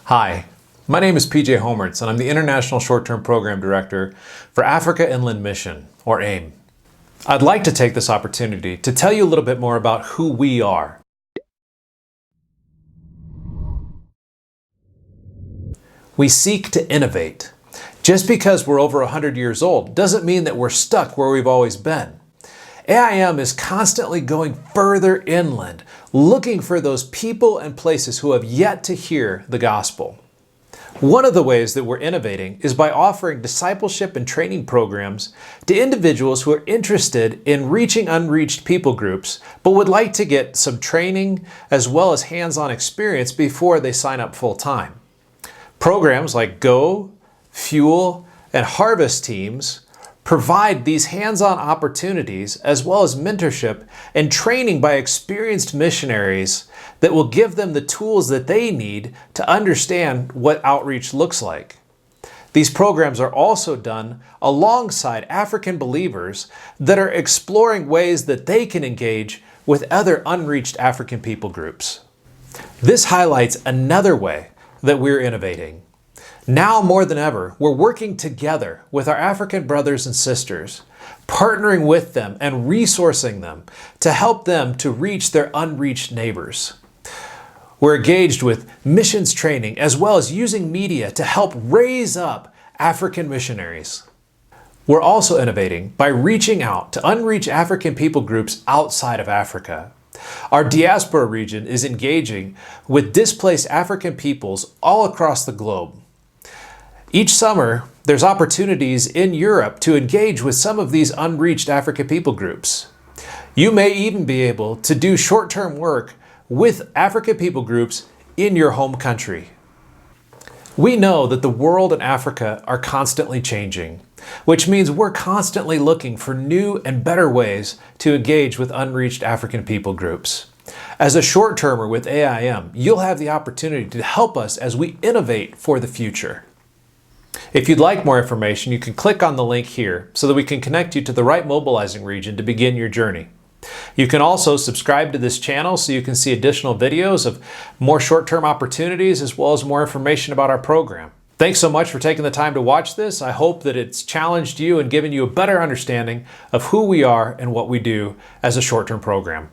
Hi, my name is PJ Homertz, and I'm the International Short-Term Program Director for Africa Inland Mission, or AIM. I'd like to take this opportunity to tell you a little bit more about who we are. We seek to innovate. Just because we're over 100 years old doesn't mean that we're stuck where we've always been. AIM is constantly going further inland, looking for those people and places who have yet to hear the gospel. One of the ways that we're innovating is by offering discipleship and training programs to individuals who are interested in reaching unreached people groups, but would like to get some training as well as hands-on experience before they sign up full-time. Programs like Go, Fuel, and Harvest teams provide these hands-on opportunities as well as mentorship and training by experienced missionaries that will give them the tools that they need to understand what outreach looks like. These programs are also done alongside African believers that are exploring ways that they can engage with other unreached African people groups. This highlights another way that we're innovating. Now more than ever, we're working together with our African brothers and sisters, partnering with them and resourcing them to help them to reach their unreached neighbors. We're engaged with missions training as well as using media to help raise up African missionaries. We're also innovating by reaching out to unreached African people groups outside of Africa. Our diaspora region is engaging with displaced African peoples all across the globe. Each summer, there's opportunities in Europe to engage with some of these unreached African people groups. You may even be able to do short-term work with African people groups in your home country. We know that the world and Africa are constantly changing, which means we're constantly looking for new and better ways to engage with unreached African people groups. As a short-termer with AIM, you'll have the opportunity to help us as we innovate for the future. If you'd like more information, you can click on the link here so that we can connect you to the right mobilizing region to begin your journey. You can also subscribe to this channel so you can see additional videos of more short-term opportunities as well as more information about our program. Thanks so much for taking the time to watch this. I hope that it's challenged you and given you a better understanding of who we are and what we do as a short-term program.